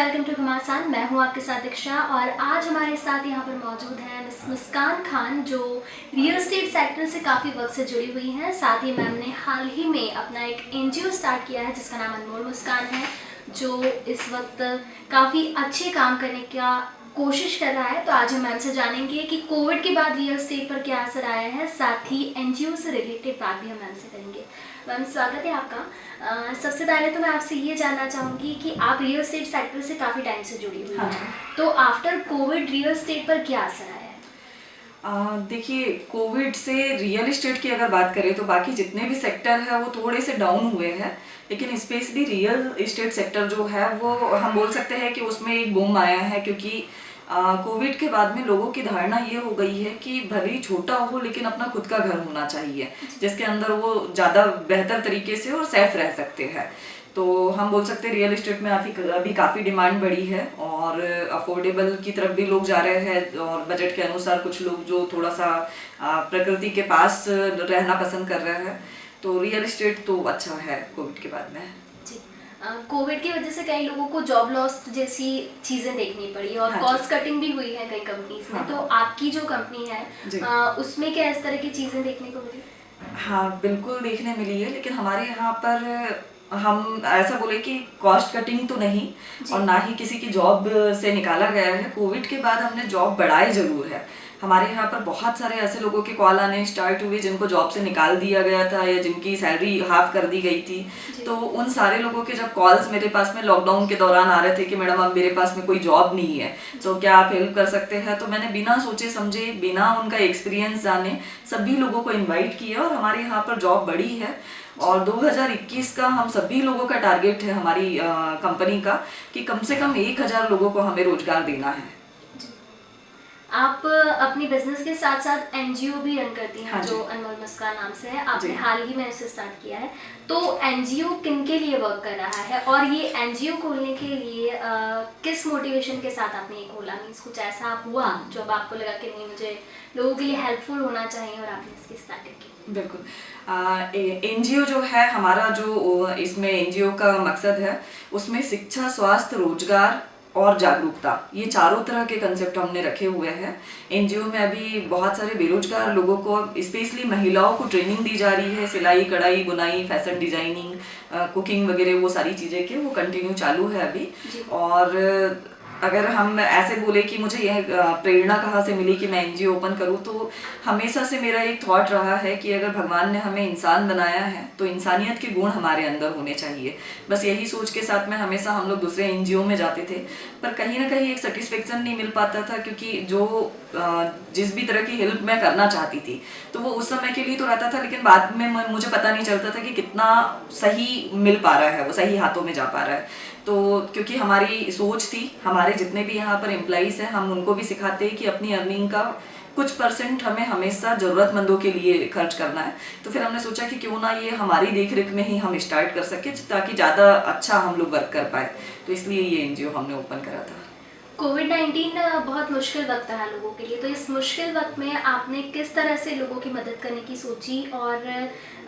Welcome to घमासान। मैं हूं आपके साथ दीक्षा और आज हमारे साथ यहाँ पर मौजूद हैं मिस मुस्कान खान, जो रियल एस्टेट सेक्टर से काफ़ी वक्त से जुड़ी हुई हैं। साथ ही मैम ने हाल ही में अपना एक एनजीओ स्टार्ट किया है जिसका नाम अनमोल मुस्कान है, जो इस वक्त काफ़ी अच्छे काम करने का कोशिश कर रहा है। तो आज हम मैम से जानेंगे कि कोविड के बाद रियल एस्टेट पर क्या असर आया है, साथ ही एनजीओ से रिलेटेड बात भी हम मैम से करेंगे। मैम स्वागत है आपका। सबसे पहले तो मैं आपसे ये जानना चाहूँगी कि आप रियल एस्टेट सेक्टर से काफ़ी टाइम से जुड़ी हुई हैं, तो आफ्टर कोविड रियल एस्टेट पर क्या असर आया है? देखिए, कोविड से रियल एस्टेट की अगर बात करें तो बाकी जितने भी सेक्टर है वो थोड़े से डाउन हुए हैं, लेकिन स्पेशली रियल एस्टेट सेक्टर जो है वो हम बोल सकते हैं कि उसमें एक बूम आया है। क्योंकि कोविड के बाद में लोगों की धारणा ये हो गई है कि भले ही छोटा हो लेकिन अपना खुद का घर होना चाहिए जिसके अंदर वो ज़्यादा बेहतर तरीके से और सेफ रह सकते हैं। तो हम बोल सकते हैं रियल एस्टेट में अभी काफ़ी डिमांड बढ़ी है और अफोर्डेबल की तरफ भी लोग जा रहे हैं, और बजट के अनुसार कुछ लोग जो थोड़ा सा प्रकृति के पास रहना पसंद कर रहे हैं। तो रियल एस्टेट तो अच्छा है कोविड के बाद में। जी, कोविड की वजह से कई लोगों को जॉब लॉस जैसी चीज़ें देखनी पड़ी और कॉस्ट कटिंग भी हुई है कई कंपनीज में। तो आपकी जो कंपनी है उसमें क्या इस तरह की चीज़ें देखने को मिली? हाँ, बिल्कुल देखने मिली है, लेकिन हमारे यहाँ पर हम ऐसा बोले कि कॉस्ट कटिंग तो नहीं और ना ही किसी की जॉब से निकाला गया है। कोविड के बाद हमने जॉब बढ़ाई जरूर है। हमारे यहाँ पर बहुत सारे ऐसे लोगों के कॉल आने स्टार्ट हुए जिनको जॉब से निकाल दिया गया था या जिनकी सैलरी हाफ कर दी गई थी। तो उन सारे लोगों के जब कॉल्स मेरे पास में लॉकडाउन के दौरान आ रहे थे कि मैडम अब मेरे पास में कोई जॉब नहीं है तो क्या आप हेल्प कर सकते हैं, तो मैंने बिना सोचे समझे, बिना उनका एक्सपीरियंस जाने सभी लोगों को इन्वाइट किया और हमारे यहाँ पर जॉब बढ़ी है। और 2021 का हम सभी लोगों का टारगेट है हमारी कंपनी का कि कम से कम 1000 लोगों को हमें रोजगार देना है। आप अपनी बिजनेस के साथ साथ एनजीओ भी रन करती हैं, जो अनमोल मुस्कान नाम से है। आपने हाल ही में उसे स्टार्ट किया है, तो एनजीओ किन के लिए वर्क कर रहा है और ये एनजीओ खोलने के लिए किस मोटिवेशन के साथ आपने ये खोला? मीन्स कुछ ऐसा हुआ जो अब आपको लगा कि नहीं, मुझे लोगों के लिए हेल्पफुल होना चाहिए और आपने इसकी स्टार्टिंग की? बिल्कुल। एनजीओ जो है हमारा, जो इसमें एनजीओ का मकसद है उसमें शिक्षा, स्वास्थ्य, रोजगार और जागरूकता, ये चारों तरह के कंसेप्ट हमने रखे हुए हैं। एनजीओ में अभी बहुत सारे बेरोजगार लोगों को, स्पेशली महिलाओं को ट्रेनिंग दी जा रही है। सिलाई, कढ़ाई, बुनाई, फैशन डिजाइनिंग, कुकिंग वगैरह वो सारी चीज़ें के वो कंटिन्यू चालू है अभी। और अगर हम ऐसे बोले कि मुझे यह प्रेरणा कहाँ से मिली कि मैं एनजीओ ओपन करूँ, तो हमेशा से मेरा एक थॉट रहा है कि अगर भगवान ने हमें इंसान बनाया है तो इंसानियत के गुण हमारे अंदर होने चाहिए। बस यही सोच के साथ में हमेशा हम लोग दूसरे एनजीओ में जाते थे, पर कहीं ना कहीं एक सेटिस्फेक्शन नहीं मिल पाता था। क्योंकि जो जिस भी तरह की हेल्प मैं करना चाहती थी तो वो उस समय के लिए तो रहता था, लेकिन बाद में मुझे पता नहीं चलता था कि कितना सही मिल पा रहा है, वो सही हाथों में जा पा रहा है। तो क्योंकि हमारी सोच थी, हमारे जितने भी यहाँ पर एम्प्लॉइज हैं हम उनको भी सिखाते हैं कि अपनी अर्निंग का कुछ परसेंट हमें हमेशा ज़रूरतमंदों के लिए खर्च करना है। तो फिर हमने सोचा कि क्यों ना ये हमारी देखरेख में ही हम स्टार्ट कर सके ताकि ज़्यादा अच्छा हम लोग वर्क कर पाए। तो इसलिए ये एनजीओ हमने ओपन करा था। कोविड-19 बहुत मुश्किल वक्त है लोगों के लिए, तो इस मुश्किल वक्त में आपने किस तरह से लोगों की मदद करने की सोची और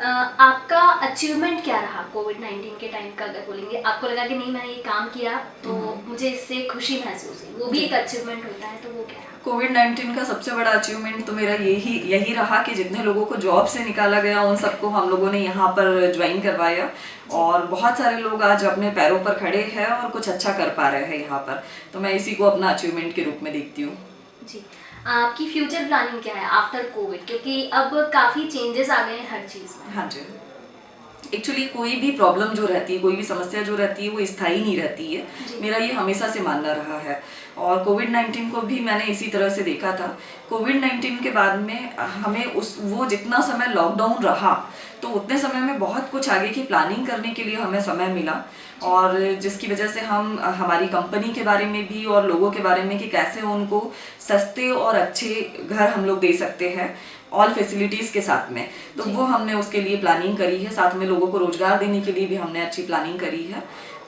आपका अचीवमेंट क्या रहा कोविड-19 के टाइम का? अगर बोलेंगे आपको लगा कि नहीं मैंने ये काम किया तो मुझे इससे खुशी महसूस हुई, वो भी एक अचीवमेंट होता है, तो वो क्या रहा? कोविड-19 का सबसे बड़ा अचीवमेंट तो मेरा यही रहा कि जितने लोगों को जॉब से निकाला गया उन सबको हम लोगों ने यहाँ पर ज्वाइन करवाया और बहुत सारे लोग आज अपने पैरों पर खड़े हैं और कुछ अच्छा कर पा रहे हैं यहाँ पर। तो मैं इसी को अपना अचीवमेंट के रूप में देखती हूँ। जी, आपकी फ्यूचर प्लानिंग क्या है आफ्टर कोविड, क्योंकि अब काफ़ी चेंजेस आ गए हैं हर चीज़ में? हाँ जी, एक्चुअली कोई भी प्रॉब्लम जो रहती है, कोई भी समस्या जो रहती है वो स्थायी नहीं रहती है। मेरा ये हमेशा से मानना रहा है और कोविड-19 को भी मैंने इसी तरह से देखा था। कोविड-19 के बाद में हमें वो जितना समय लॉकडाउन रहा तो उतने समय में बहुत कुछ आगे की प्लानिंग करने के लिए हमें समय मिला, और जिसकी वजह से हम हमारी कंपनी के बारे में भी और लोगों के बारे में कि कैसे उनको सस्ते और अच्छे घर हम लोग दे सकते हैं ऑल फैसिलिटीज़ के साथ में, तो वो हमने उसके लिए प्लानिंग करी है। साथ में लोगों को रोजगार देने के लिए भी हमने अच्छी प्लानिंग करी है।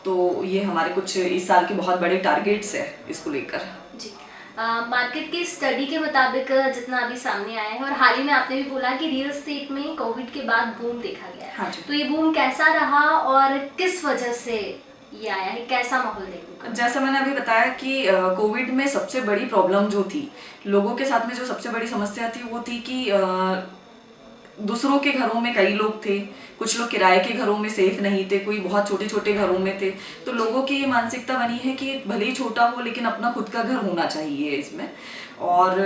तो ये हमारे कुछ इस साल के बहुत बड़े टारगेट्स है इसको लेकर। जी, मार्केट की स्टडी के मुताबिक जितना अभी सामने आया है और हाल ही में आपने भी बोला कि रियल एस्टेट में कोविड के बाद बूम देखा गया है। हाँ, तो ये बूम कैसा रहा और किस वजह से ये आया है, कैसा माहौल देखने को? जैसा मैंने अभी बताया कि कोविड में सबसे बड़ी प्रॉब्लम जो थी लोगों के साथ में, जो सबसे बड़ी समस्या थी वो थी कि दूसरों के घरों में कई लोग थे, कुछ लोग किराए के घरों में सेफ नहीं थे, कोई बहुत छोटे छोटे घरों में थे। तो लोगों की ये मानसिकता बनी है कि भले ही छोटा हो लेकिन अपना खुद का घर होना चाहिए इसमें। और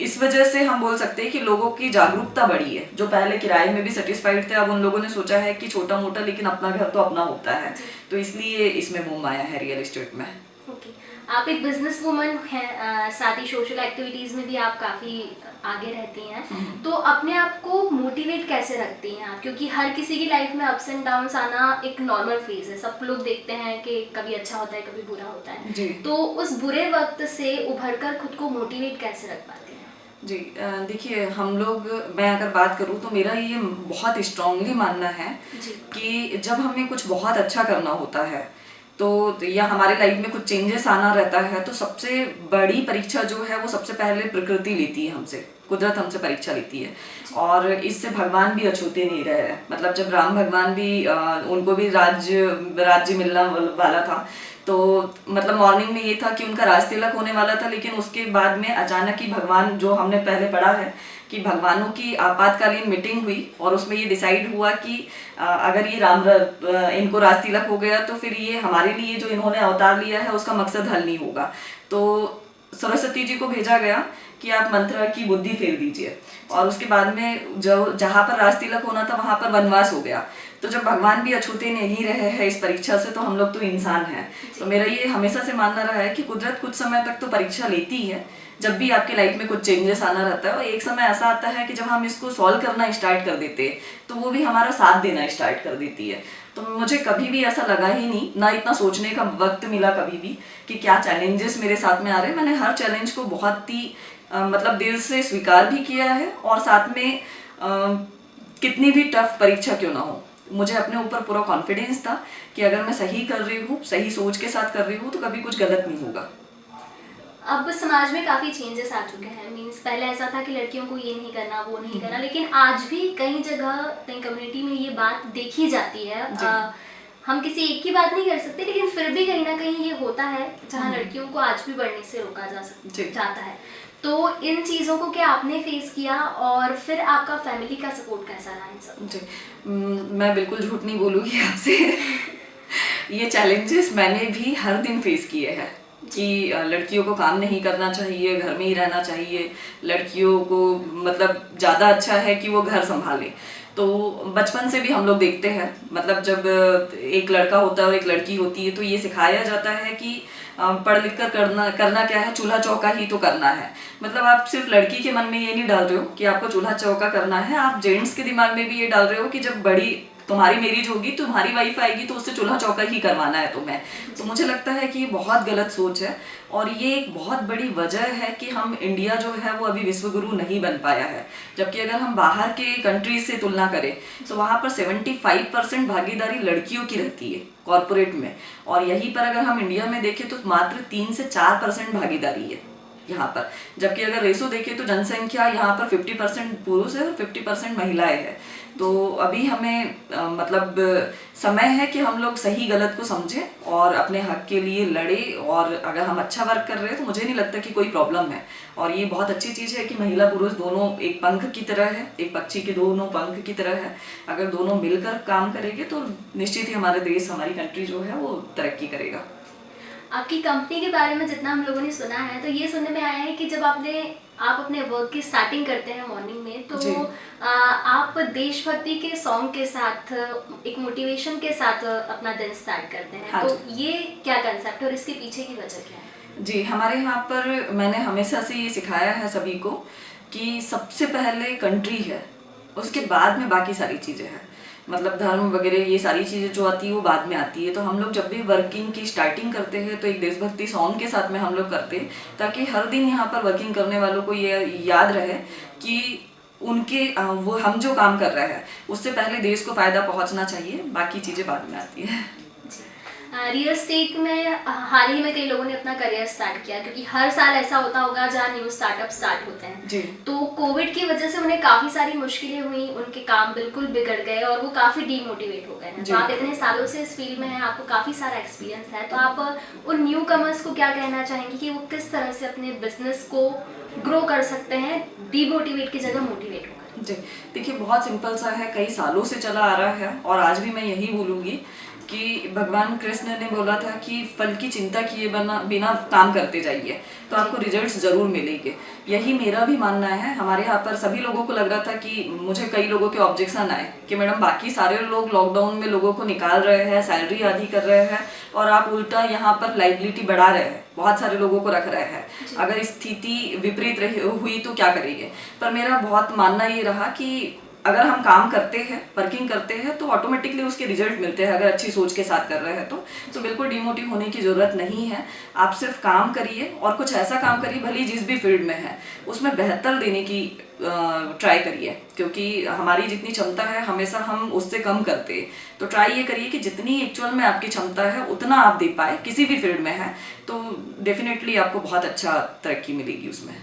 इस वजह से हम बोल सकते हैं कि लोगों की जागरूकता बढ़ी है। जो पहले किराए में भी सेटिस्फाइड थे, अब उन लोगों ने सोचा है कि छोटा मोटा लेकिन अपना घर तो अपना होता है। तो इसलिए इसमें बूम आया है रियल एस्टेट में। ओके, आप एक बिजनेस वूमन हैं, साथ ही सोशल एक्टिविटीज़ में भी आप काफ़ी आगे रहती हैं। तो अपने आप को मोटिवेट कैसे रखती हैं आप? क्योंकि हर किसी की लाइफ में अप्स एंड डाउन्स आना एक नॉर्मल फेज है, सब लोग देखते हैं कि कभी अच्छा होता है कभी बुरा होता है जी। तो उस बुरे वक्त से उभर कर खुद को मोटिवेट कैसे रख पाते हैं? जी, देखिए हम लोग, मैं अगर बात करूँ तो मेरा ये बहुत स्ट्रांगली मानना है जी। कि जब हमें कुछ बहुत अच्छा करना होता है तो या हमारे लाइफ में कुछ चेंजेस आना रहता है, तो सबसे बड़ी परीक्षा जो है वो सबसे पहले प्रकृति लेती है हमसे, कुदरत हमसे परीक्षा लेती है। और इससे भगवान भी अछूते नहीं रहे हैं। मतलब जब राम भगवान भी उनको भी राज्य मिलना वाला था, तो मतलब मॉर्निंग में ये था कि उनका राज तिलक होने वाला था, लेकिन उसके बाद में अचानक ही भगवान, जो हमने पहले पढ़ा है कि भगवानों की आपातकालीन मीटिंग हुई और उसमें ये डिसाइड हुआ कि अगर ये इनको राज तिलक हो गया तो फिर ये हमारे लिए जो इन्होंने अवतार लिया है उसका मकसद हल नहीं होगा। तो सरस्वती जी को भेजा गया कि आप मंत्र की बुद्धि फेर दीजिए। और उसके बाद में जो जहाँ पर राज तिलक होना था वहाँ पर वनवास हो गया। तो जब भगवान भी अछूते नहीं रहे हैं इस परीक्षा से, तो हम लोग तो इंसान हैं। तो मेरा ये हमेशा से मानना रहा है कि कुदरत कुछ समय तक तो परीक्षा लेती है, जब भी आपके लाइफ में कुछ चेंजेस आना रहता है। और एक समय ऐसा आता है कि जब हम इसको सॉल्व करना स्टार्ट कर देते हैं तो वो भी हमारा साथ देना स्टार्ट कर देती है। तो मुझे कभी भी ऐसा लगा ही नहीं, ना इतना सोचने का वक्त मिला कभी भी कि क्या चैलेंजेस मेरे साथ में आ रहे हैं। मैंने हर चैलेंज को बहुत ही मतलब दिल से स्वीकार भी किया है। और साथ में कितनी भी टफ परीक्षा क्यों ना हो, मुझे अपने ऊपर पूरा कॉन्फिडेंस था कि अगर मैं सही कर रही हूँ, सही सोच के साथ कर रही हूँ, तो कभी कुछ गलत नहीं होगा। अब समाज में काफ़ी चेंजेस आ चुके हैं। मीन्स पहले ऐसा था कि लड़कियों को ये नहीं करना वो नहीं करना, लेकिन आज भी कई जगह कई कम्युनिटी में ये बात देखी जाती है। हम किसी एक की बात नहीं कर सकते, लेकिन फिर भी कहीं ना कहीं ये होता है जहाँ लड़कियों को आज भी बढ़ने से रोका जाता है। तो इन चीज़ों को क्या आपने फेस किया और फिर आपका फैमिली का सपोर्ट कैसा रहा इन सब? जी, मैं बिल्कुल झूठ नहीं बोलूँगी आपसे। ये चैलेंजेस मैंने भी हर दिन फेस किए हैं कि लड़कियों को काम नहीं करना चाहिए, घर में ही रहना चाहिए, लड़कियों को मतलब ज़्यादा अच्छा है कि वो घर संभाले। तो बचपन से भी हम लोग देखते हैं, मतलब जब एक लड़का होता है और एक लड़की होती है तो ये सिखाया जाता है कि पढ़ लिख कर करना क्या है, चूल्हा चौका ही तो करना है। मतलब आप सिर्फ लड़की के मन में ये नहीं डाल रहे हो कि आपको चूल्हा चौका करना है, आप जेंट्स के दिमाग में भी ये डाल रहे हो कि जब बड़ी तुम्हारी मैरिज होगी, तुम्हारी वाइफ आएगी तो उससे चूल्हा चौका ही करवाना है तुम्हें। तो मुझे लगता है कि ये बहुत गलत सोच है और ये एक बहुत बड़ी वजह है कि हम इंडिया जो है वो अभी विश्व गुरु नहीं बन पाया है। जबकि अगर हम बाहर के कंट्रीज से तुलना करें तो वहाँ पर 75% भागीदारी लड़कियों की रहती है कॉरपोरेट में, और यहीं पर अगर हम इंडिया में देखें तो मात्र 3 से 4% भागीदारी है यहाँ पर। जबकि अगर रेशो देखें तो जनसंख्या यहाँ पर 50% पुरुष है और 50% महिलाएं हैं। तो अभी हमें मतलब समय है कि हम लोग सही गलत को समझें और अपने हक के लिए लड़े। और अगर हम अच्छा वर्क कर रहे हैं तो मुझे नहीं लगता कि कोई प्रॉब्लम है। और ये बहुत अच्छी चीज़ है कि महिला पुरुष दोनों एक पंख की तरह है, एक पक्षी के दोनों पंख की तरह है। अगर दोनों मिलकर काम करेंगे तो निश्चित ही हमारे देश, हमारी कंट्री जो है वो तरक्की करेगा। आपकी कंपनी के बारे में जितना हम लोगों ने सुना है तो ये सुनने में आया है कि जब आप अपने वर्क की स्टार्टिंग करते हैं मॉर्निंग में, तो आप देशभक्ति के सॉन्ग के साथ, एक मोटिवेशन के साथ अपना दिन स्टार्ट करते हैं। हाँ, तो ये क्या कंसेप्ट और इसके पीछे की वजह क्या है? जी, हमारे यहाँ पर मैंने हमेशा से ये सिखाया है सभी को कि सबसे पहले कंट्री है, उसके बाद में बाकी सारी चीज़ें हैं। मतलब धर्म वगैरह ये सारी चीज़ें जो आती है वो बाद में आती है। तो हम लोग जब भी वर्किंग की स्टार्टिंग करते हैं तो एक देशभक्ति सॉन्ग के साथ में हम लोग करते हैं, ताकि हर दिन यहाँ पर वर्किंग करने वालों को ये याद रहे कि उनके वो हम जो काम कर रहे हैं उससे पहले देश को फ़ायदा पहुँचना चाहिए, बाकी चीज़ें बाद में आती है। रियल एस्टेट में हाल ही में कई लोगों ने अपना करियर स्टार्ट किया, क्योंकि हर साल ऐसा होता होगा जहाँ न्यू स्टार्टअप स्टार्ट होते हैं। जी। तो कोविड की वजह से उन्हें काफ़ी सारी मुश्किलें हुई, उनके काम बिल्कुल बिगड़ गए और वो काफ़ी डीमोटिवेट हो गए हैं। जी। तो आप इतने सालों से इस फील्ड में हैं, आपको काफ़ी सारा एक्सपीरियंस है, तो आप उन न्यू कमर्स को क्या कहना चाहेंगे कि वो किस तरह से अपने बिजनेस को ग्रो कर सकते हैं डीमोटिवेट की जगह मोटिवेट होकर? जी, देखिए बहुत सिंपल सा है, कई सालों से चला आ रहा है और आज भी मैं यही बोलूँगी कि भगवान कृष्ण ने बोला था कि फल की चिंता किए बिना काम करते जाइए तो आपको रिजल्ट्स ज़रूर मिलेंगे। यही मेरा भी मानना है। हमारे यहाँ पर सभी लोगों को लग रहा था कि मुझे कई लोगों के ऑब्जेक्शन आए कि मैडम बाकी सारे लोग लॉकडाउन में लोगों को निकाल रहे हैं, सैलरी आधी कर रहे हैं और आप उल्टा यहाँ पर लाइबिलिटी बढ़ा रहे हैं, बहुत सारे लोगों को रख रहे हैं। अगर स्थिति विपरीत हुई तो क्या करेंगे? पर मेरा बहुत मानना ये रहा कि अगर हम काम करते हैं, वर्किंग करते हैं तो ऑटोमेटिकली उसके रिजल्ट मिलते हैं। अगर अच्छी सोच के साथ कर रहे हैं तो बिल्कुल डिमोटिव होने की ज़रूरत नहीं है। आप सिर्फ काम करिए और कुछ ऐसा काम करिए, भले जिस भी फील्ड में है उसमें बेहतर देने की ट्राई करिए, क्योंकि हमारी जितनी क्षमता है हमेशा हम उससे कम करते हैं। तो ट्राई ये करिए कि जितनी एक्चुअल में आपकी क्षमता है उतना आप दे पाए, किसी भी फील्ड में है तो डेफिनेटली आपको बहुत अच्छा तरक्की मिलेगी उसमें।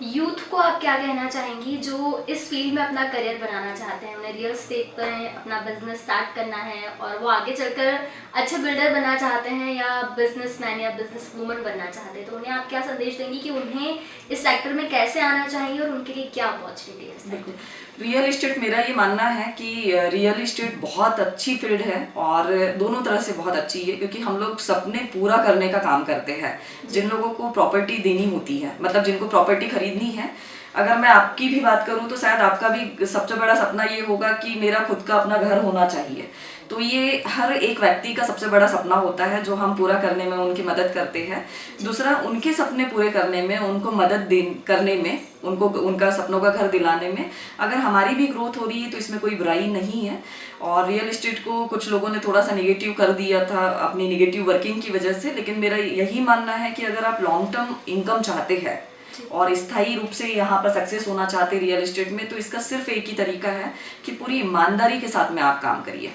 यूथ को आप क्या कहना चाहेंगी जो इस फील्ड में अपना करियर बनाना चाहते हैं, उन्हें रियल एस्टेट पर अपना बिजनेस स्टार्ट करना है और वो आगे चलकर अच्छे बिल्डर बनना चाहते हैं या बिजनेसमैन या बिजनेस वूमन बनना चाहते हैं, तो उन्हें आप क्या संदेश देंगी कि उन्हें इस सेक्टर में कैसे आना चाहिए और उनके लिए क्या अपॉर्चुनिटी है? बिल्कुल, रियल इस्टेट मेरा ये मानना है कि रियल इस्टेट बहुत अच्छी फील्ड है और दोनों तरह से बहुत अच्छी है, क्योंकि हम लोग सपने पूरा करने का काम करते हैं। जिन लोगों को प्रॉपर्टी देनी होती है, मतलब जिनको प्रॉपर्टी खरीदनी है, अगर मैं आपकी भी बात करूं तो शायद आपका भी सबसे बड़ा सपना ये होगा कि मेरा खुद का अपना घर होना चाहिए। तो ये हर एक व्यक्ति का सबसे बड़ा सपना होता है जो हम पूरा करने में उनकी मदद करते हैं। दूसरा, उनके सपने पूरे करने में, उनको मदद करने में, उनको उनका सपनों का घर दिलाने में अगर हमारी भी ग्रोथ हो रही है तो इसमें कोई बुराई नहीं है। और रियल इस्टेट को कुछ लोगों ने थोड़ा सा नेगेटिव कर दिया था अपनी नेगेटिव वर्किंग की वजह से, लेकिन मेरा यही मानना है कि अगर आप लॉन्ग टर्म इनकम चाहते हैं और स्थायी रूप से यहाँ पर सक्सेस होना चाहते रियल इस्टेट में, तो इसका सिर्फ एक ही तरीका है कि पूरी ईमानदारी के साथ में आप काम करिए,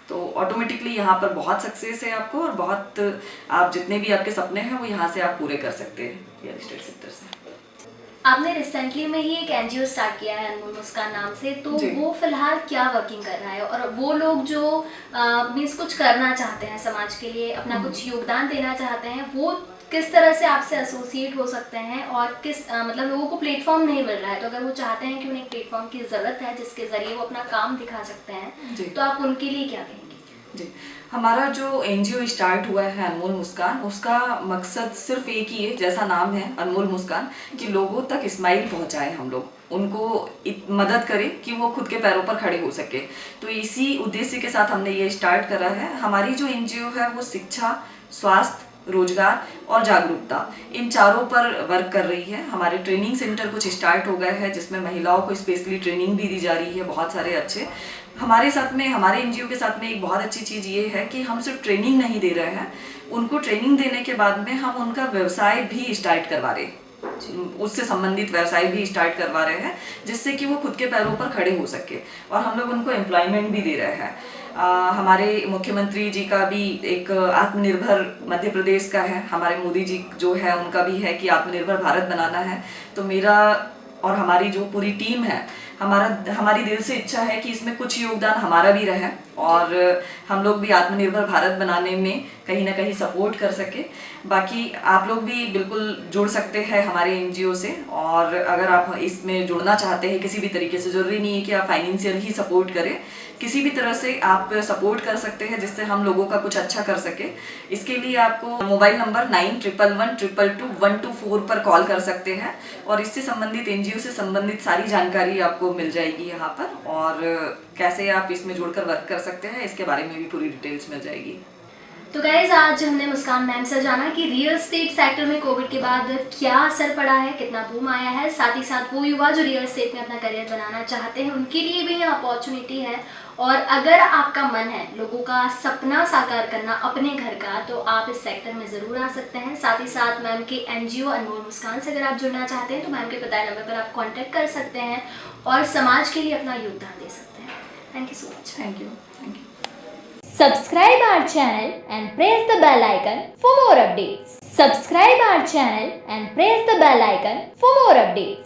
तो ऑटोमेटिकली यहाँ पर बहुत सक्सेस है आपको और बहुत आप जितने भी आपके सपने हैं वो यहाँ से आप पूरे कर सकते हैं रियल इस्टेट सेक्टर से। आपने रिसेंटली में ही एक एनजीओ स्टार्ट किया है अनमोल मुस्कान नाम से, तो वो फिलहाल क्या वर्किंग कर रहा है और वो लोग जो मीन्स कुछ करना चाहते हैं समाज के लिए, अपना कुछ योगदान देना चाहते हैं, वो किस तरह से आपसे एसोसिएट हो सकते हैं और किस मतलब लोगों को प्लेटफॉर्म नहीं मिल रहा है, तो अगर वो चाहते हैं कि उन्हें एक प्लेटफॉर्म की ज़रूरत है जिसके ज़रिए वो अपना काम दिखा सकते हैं, तो आप उनके लिए क्या कहेंगे? जी, हमारा जो एनजीओ स्टार्ट हुआ है अनमोल मुस्कान, उसका मकसद सिर्फ एक ही है, जैसा नाम है अनमोल मुस्कान, कि लोगों तक स्माइल पहुंचाएं, हम लोग उनको मदद करें कि वो खुद के पैरों पर खड़े हो सके। तो इसी उद्देश्य के साथ हमने ये स्टार्ट करा है। हमारी जो एनजीओ है वो शिक्षा, स्वास्थ्य, रोजगार और जागरूकता, इन चारों पर वर्क कर रही है। हमारे ट्रेनिंग सेंटर कुछ स्टार्ट हो गए हैं जिसमें महिलाओं को स्पेशली ट्रेनिंग भी दी जा रही है, बहुत सारे अच्छे। हमारे साथ में, हमारे एनजीओ के साथ में एक बहुत अच्छी चीज़ ये है कि हम सिर्फ ट्रेनिंग नहीं दे रहे हैं, उनको ट्रेनिंग देने के बाद में हम उनका व्यवसाय भी स्टार्ट करवा रहे हैं, उससे संबंधित व्यवसाय भी स्टार्ट करवा रहे हैं, जिससे कि वो खुद के पैरों पर खड़े हो सके और हम लोग उनको एम्प्लॉयमेंट भी दे रहे हैं। हमारे मुख्यमंत्री जी का भी एक आत्मनिर्भर मध्य प्रदेश का है, हमारे मोदी जी जो है उनका भी है कि आत्मनिर्भर भारत बनाना है। तो मेरा और हमारी जो पूरी टीम है, हमारी दिल से इच्छा है कि इसमें कुछ योगदान हमारा भी रहे और हम लोग भी आत्मनिर्भर भारत बनाने में कहीं ना कहीं सपोर्ट कर सके। बाकी आप लोग भी बिल्कुल जुड़ सकते हैं हमारे एनजीओ से, और अगर आप इसमें जुड़ना चाहते हैं किसी भी तरीके से, ज़रूरी नहीं है कि आप फाइनेंशियल ही सपोर्ट करें, किसी भी तरह से आप सपोर्ट कर सकते हैं जिससे हम लोगों का कुछ अच्छा कर सके। इसके लिए आपको मोबाइल नंबर 9111221224 पर कॉल कर सकते हैं और इससे संबंधित, एनजीओ से संबंधित सारी जानकारी आपको मिल जाएगी यहाँ पर, और कैसे आप इसमें जुड़कर वर्क कर सकते हैं इसके बारे में भी पूरी डिटेल्स मिल जाएगी। तो गाइज, आज हमने मुस्कान मैम से जाना कि रियल एस्टेट सेक्टर में कोविड के बाद क्या असर पड़ा है, कितना बूम आया है, साथ ही साथ वो युवा जो रियल एस्टेट में अपना करियर बनाना चाहते हैं उनके लिए भी यहाँ अपॉर्चुनिटी है। और अगर आपका मन है लोगों का सपना साकार करना अपने घर का, तो आप इस सेक्टर में ज़रूर आ सकते हैं। साथ ही साथ मैम के एनजीओ अनमोल मुस्कान से अगर आप जुड़ना चाहते हैं तो मैम के बताए नंबर पर आप कॉन्टैक्ट कर सकते हैं और समाज के लिए अपना योगदान दे सकते हैं। Thank you so much. Thank you. Subscribe our channel and press the bell icon for more updates. Subscribe our channel and press the bell icon for more updates.